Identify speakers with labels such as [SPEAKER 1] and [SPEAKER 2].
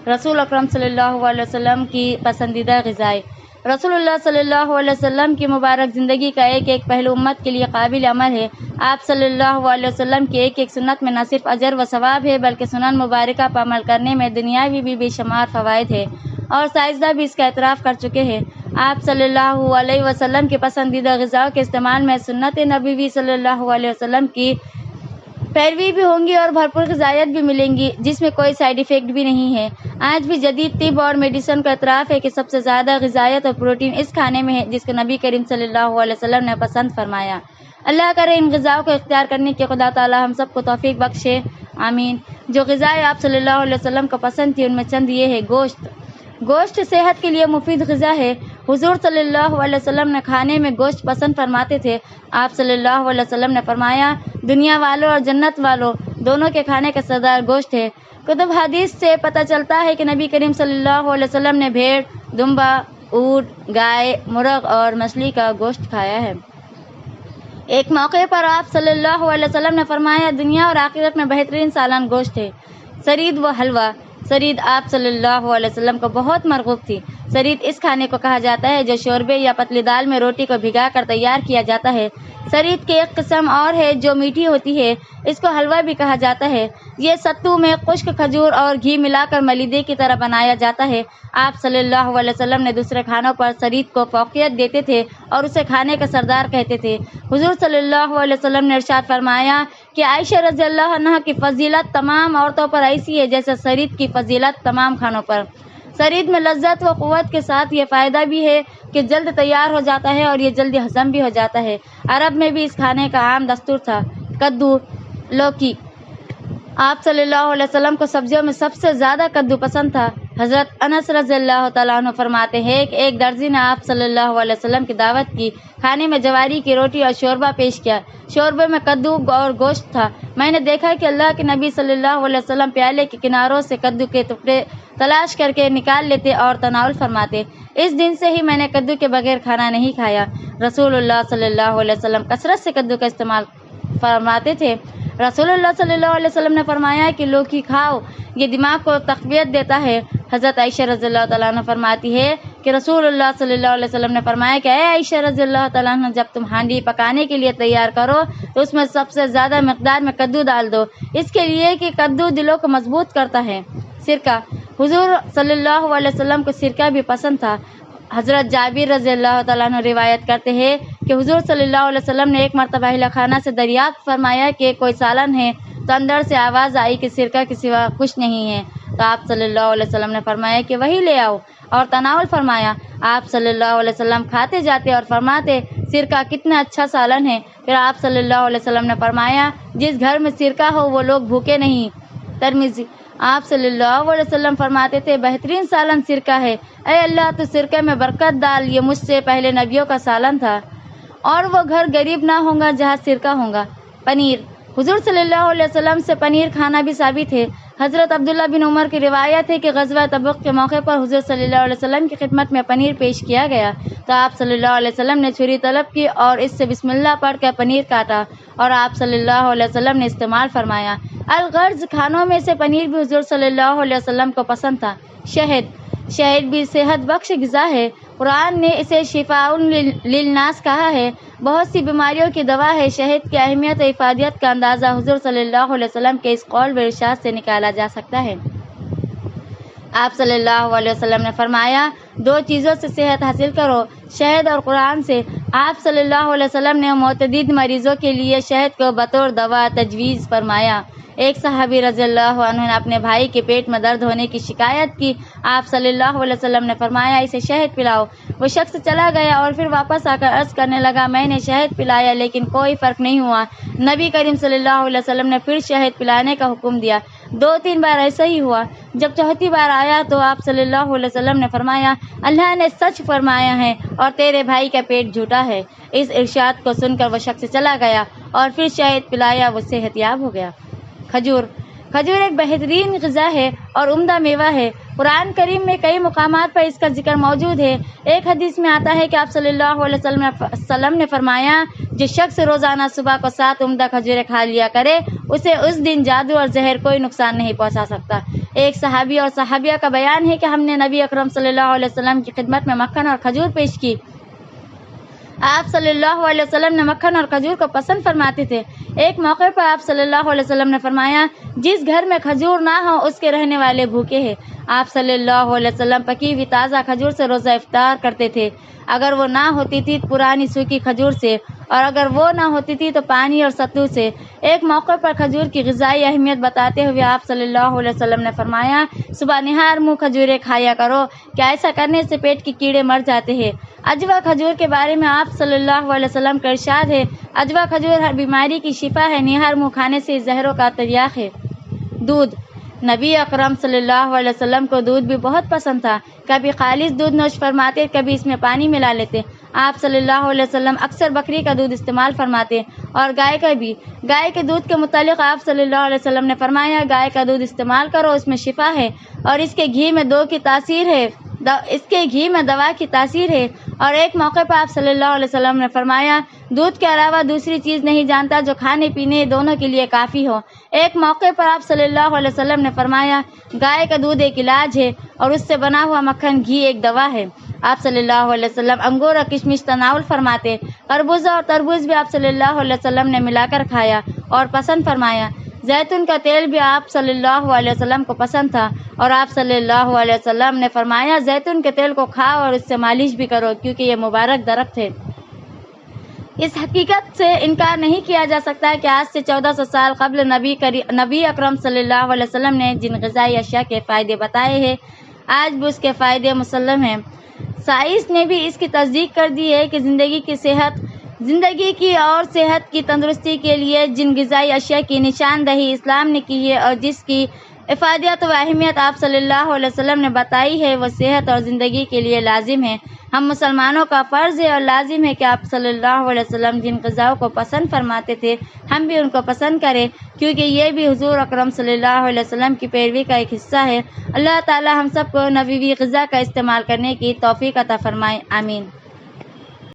[SPEAKER 1] رسول اکرم صلی اللہ علیہ وسلم کی پسندیدہ غذائیں۔ رسول اللہ صلی اللہ علیہ وسلم کی مبارک زندگی کا ایک ایک پہلو امت کے لیے قابل عمل ہے۔ آپ صلی اللہ علیہ وسلم کی ایک ایک سنت میں نہ صرف اجر و ثواب ہے بلکہ سنن مبارکہ پر عمل کرنے میں دنیاوی بھی بے شمار فوائد ہے، اور سائنسداں بھی اس کا اعتراف کر چکے ہیں۔ آپ صلی اللہ علیہ وسلم کی پسندیدہ غذاؤں کے استعمال میں سنت نبوی صلی اللہ علیہ وسلم کی پیروی بھی ہوں گی اور بھرپور غذائیت بھی ملیں گی، جس میں کوئی سائیڈ ایفیکٹ بھی نہیں ہے۔ آج بھی جدید طب اور میڈیسن کا اعتراف ہے کہ سب سے زیادہ غذائیت اور پروٹین اس کھانے میں ہے جس کو نبی کریم صلی اللہ علیہ وسلم نے پسند فرمایا۔ اللہ کرے ان غذاؤں کو اختیار کرنے کے خدا تعالی ہم سب کو توفیق بخشے، آمین۔ جو غذائیں آپ صلی اللہ علیہ وسلم کو پسند تھی ان میں چند یہ ہے۔ گوشت صحت کے لیے مفید غذا ہے۔ حضور صلی اللہ علیہ وسلم نے کھانے میں گوشت پسند فرماتے تھے۔ آپ صلی اللہ علیہ وسلم نے فرمایا، دنیا والوں اور جنت والوں دونوں کے کھانے کا سردار گوشت ہے۔ کتب حدیث سے پتہ چلتا ہے کہ نبی کریم صلی اللہ علیہ وسلم نے بھیڑ، دمبا، اونٹ، گائے، مرغ اور مچھلی کا گوشت کھایا ہے۔ ایک موقع پر آپ صلی اللہ علیہ وسلم نے فرمایا، دنیا اور آخرت میں بہترین سالن گوشت ہے۔ سرید و حلوہ۔ سرید آپ صلی اللہ علیہ وسلم کو بہت مرغوب تھی۔ سرید اس کھانے کو کہا جاتا ہے جو شوربے یا پتلی دال میں روٹی کو بھگا کر تیار کیا جاتا ہے۔ سرید کی ایک قسم اور ہے جو میٹھی ہوتی ہے، اس کو حلوہ بھی کہا جاتا ہے۔ یہ ستو میں خشک کھجور اور گھی ملا کر ملیدے کی طرح بنایا جاتا ہے۔ آپ صلی اللہ علیہ وسلم نے دوسرے کھانوں پر سرید کو فوقیت دیتے تھے اور اسے کھانے کا سردار کہتے تھے۔ حضور صلی اللہ علیہ وسلم نے ارشاد فرمایا کہ عائشہ رضی اللہ عنہا کی فضیلت تمام عورتوں پر ایسی ہے جیسے سرید کی فضیلت تمام کھانوں پر۔ سرید میں لذت و قوت کے ساتھ یہ فائدہ بھی ہے کہ جلد تیار ہو جاتا ہے اور یہ جلدی ہضم بھی ہو جاتا ہے۔ عرب میں بھی اس کھانے کا عام دستور تھا۔ کدو، لوکی۔ آپ صلی اللہ علیہ وسلم کو سبزیوں میں سب سے زیادہ کدو پسند تھا۔ حضرت انس رضی اللہ تعالیٰ عنہ فرماتے ہیں کہ ایک درزی نے آپ صلی اللہ علیہ وسلم کی دعوت کی۔ کھانے میں جواری کی روٹی اور شوربہ پیش کیا۔ شوربے میں کدو اور گوشت تھا۔ میں نے دیکھا کہ اللہ کے نبی صلی اللہ علیہ وسلم پیالے کے کناروں سے کدو کے ٹکڑے تلاش کر کے نکال لیتے اور تناول فرماتے۔ اس دن سے ہی میں نے کدو کے بغیر کھانا نہیں کھایا۔ رسول اللہ صلی اللہ علیہ وسلم کثرت سے کدو کا استعمال فرماتے تھے۔ رسول اللہ صلی اللہ علیہ وسلم نے فرمایا کہ لوکی کھاؤ، یہ دماغ کو تقویت دیتا ہے۔ حضرت عائشہ رضی اللہ تعالیٰ عنہ فرماتی ہے کہ رسول اللہ صلی اللہ علیہ وسلم نے فرمایا کہ اے عائشہ رضی اللہ تعالیٰ عنہ، جب تم ہانڈی پکانے کے لیے تیار کرو تو اس میں سب سے زیادہ مقدار میں کدو ڈال دو، اس کے لیے کہ کدو دلوں کو مضبوط کرتا ہے۔ سرکہ۔ حضور صلی اللہ علیہ وسلم کو سرکہ بھی پسند تھا۔ حضرت جابر رضی اللہ تعالیٰ عنہ روایت کرتے ہیں کہ حضور صلی اللہ علیہ وسلم نے ایک مرتبہ اہل خانہ سے دریافت فرمایا کہ کوئی سالن ہے، تو اندر سے آواز آئی کہ سرکہ کے سوا کچھ نہیں ہے۔ تو آپ صلی اللہ علیہ وسلم نے فرمایا کہ وہی لے آؤ اور تناول فرمایا۔ آپ صلی اللہ علیہ وسلم کھاتے جاتے اور فرماتے، سرکہ کتنا اچھا سالن ہے۔ پھر آپ صلی اللہ علیہ وسلم نے فرمایا، جس گھر میں سرکہ ہو وہ لوگ بھوکے نہیں۔ ترمذی۔ آپ صلی اللہ علیہ وسلم فرماتے تھے، بہترین سالن سرکہ ہے۔ اے اللہ تو سرکے میں برکت ڈال، یہ مجھ سے پہلے نبیوں کا سالن تھا، اور وہ گھر غریب نہ ہوگا جہاں سرکہ ہوگا۔ پنیر۔ حضور صلی اللہ علیہ وسلم سے پنیر کھانا بھی ثابت ہے۔ حضرت عبداللہ بن عمر کی روایت ہے کہ غزوہ تبوک کے موقع پر حضور صلی اللہ علیہ وسلم کی خدمت میں پنیر پیش کیا گیا، تو آپ صلی اللہ علیہ وسلم نے چھری طلب کی اور اس سے بسم اللہ پڑھ کر پنیر کاٹا اور آپ صلی اللہ علیہ وسلم نے استعمال فرمایا۔ الغرض کھانوں میں سے پنیر بھی حضور صلی اللہ علیہ وسلم کو پسند تھا۔ شہد۔ شہد بھی صحت بخش غذا ہے۔ قرآن نے اسے شفاء للناس کہا ہے، بہت سی بیماریوں کی دوا ہے۔ شہد کی اہمیت و افادیت کا اندازہ حضور صلی اللہ علیہ وسلم کے اس قول و ارشاد سے نکالا جا سکتا ہے۔ آپ صلی اللہ علیہ وسلم نے فرمایا، دو چیزوں سے صحت حاصل کرو، شہد اور قرآن سے۔ آپ صلی اللہ علیہ وسلم نے معتدد مریضوں کے لیے شہد کو بطور دوا تجویز فرمایا۔ ایک صحابی رضی اللہ عنہ نے اپنے بھائی کے پیٹ میں درد ہونے کی شکایت کی۔ آپ صلی اللہ علیہ وسلم نے فرمایا، اسے شہد پلاؤ۔ وہ شخص چلا گیا اور پھر واپس آ کر عرض کرنے لگا، میں نے شہد پلایا لیکن کوئی فرق نہیں ہوا۔ نبی کریم صلی اللہ علیہ وسلم نے پھر شہد پلانے کا حکم دیا۔ 2-3 بار ایسا ہی ہوا۔ جب چوتھی بار آیا تو آپ صلی اللہ علیہ وسلم نے فرمایا، اللہ نے سچ فرمایا ہے اور تیرے بھائی کا پیٹ جھوٹا ہے۔ اس ارشاد کو سن کر وہ شخص چلا گیا اور پھر شہد پلایا، وہ صحت یاب ہو گیا۔ کھجور۔ کھجور ایک بہترین غذا ہے اور عمدہ میوہ ہے۔ قرآن کریم میں کئی مقامات پر اس کا ذکر موجود ہے۔ ایک حدیث میں آتا ہے کہ آپ صلی اللہ علیہ وسلم نے فرمایا، جو شخص روزانہ صبح کو 7 عمدہ کھجوریں کھا لیا کرے، اسے اس دن جادو اور زہر کوئی نقصان نہیں پہنچا سکتا۔ ایک صحابی اور صحابیہ کا بیان ہے کہ ہم نے نبی اکرم صلی اللہ علیہ وسلم کی خدمت میں مکھن اور کھجور پیش کی۔ آپ صلی اللہ علیہ وسلم نے مکھن اور کھجور کو پسند فرماتے تھے۔ ایک موقع پر آپ صلی اللہ علیہ وسلم نے فرمایا، جس گھر میں کھجور نہ ہو اس کے رہنے والے بھوکے ہیں۔ آپ صلی اللہ علیہ وسلم پکی ہوئی تازہ کھجور سے روزہ افطار کرتے تھے۔ اگر وہ نہ ہوتی تھی پرانی سوکھی کھجور سے، اور اگر وہ نہ ہوتی تھی تو پانی اور ستو سے۔ ایک موقع پر کھجور کی غذائی اہمیت بتاتے ہوئے آپ صلی اللہ علیہ وسلم نے فرمایا، صبح نہار منہ کھجوریں کھایا کرو، کیا ایسا کرنے سے پیٹ کے کیڑے مر جاتے ہیں۔ اجوا کھجور کے بارے میں آپ صلی اللہ علیہ وسلم کا ارشاد ہے، اجوا کھجور ہر بیماری کی شفا ہے، نہار منہ کھانے سے زہروں کا تریاق ہے۔ دودھ۔ نبی اکرم صلی اللہ علیہ وسلم کو دودھ بھی بہت پسند تھا۔ کبھی خالص دودھ نوش فرماتے، کبھی اس میں پانی ملا لیتے۔ آپ صلی اللہ علیہ وسلم اکثر بکری کا دودھ استعمال فرماتے اور گائے کا بھی۔ گائے کے دودھ کے متعلق آپ صلی اللہ علیہ وسلم نے فرمایا، گائے کا دودھ استعمال کرو، اس میں شفا ہے اور اس کے گھی میں دوا کی تاثیر ہے۔ اور ایک موقع پر آپ صلی اللہ علیہ وسلم نے فرمایا، دودھ کے علاوہ دوسری چیز نہیں جانتا جو کھانے پینے دونوں کے لیے کافی ہو۔ ایک موقع پر آپ صلی اللہ علیہ وسلم نے فرمایا، گائے کا دودھ ایک علاج ہے اور اس سے بنا ہوا مکھن گھی ایک دوا ہے۔ آپ صلی اللہ علیہ وسلم انگور اور کشمش تناول فرماتے۔ خربوزہ اور تربوز بھی آپ صلی اللہ علیہ وسلم نے ملا کر کھایا اور پسند فرمایا۔ زیتون کا تیل بھی آپ صلی اللہ علیہ وسلم کو پسند تھا اور آپ صلی اللہ علیہ وسلم نے فرمایا، زیتون کے تیل کو کھاؤ اور اس سے مالش بھی کرو کیونکہ یہ مبارک درخت ہے۔ اس حقیقت سے انکار نہیں کیا جا سکتا کہ آج سے 1400 سال قبل نبی اکرم صلی اللہ علیہ وسلم نے جن غذائی اشیاء کے فائدے بتائے ہیں، آج بھی اس کے فائدے مسلم ہیں۔ سائنس نے بھی اس کی تصدیق کر دی ہے کہ زندگی کی اور صحت کی تندرستی کے لیے جن غذائی اشیاء کی نشاندہی اسلام نے کی ہے اور جس کی افادیت و اہمیت آپ صلی اللہ علیہ وسلم نے بتائی ہے، وہ صحت اور زندگی کے لیے لازم ہے۔ ہم مسلمانوں کا فرض ہے اور لازم ہے کہ آپ صلی اللہ علیہ وسلم جن غذاؤں کو پسند فرماتے تھے، ہم بھی ان کو پسند کریں، کیونکہ یہ بھی حضور اکرم صلی اللہ علیہ وسلم کی پیروی کا ایک حصہ ہے۔ اللہ تعالی ہم سب کو نبوی غذا کا استعمال کرنے کی توفیق عطا فرمائے، آمین۔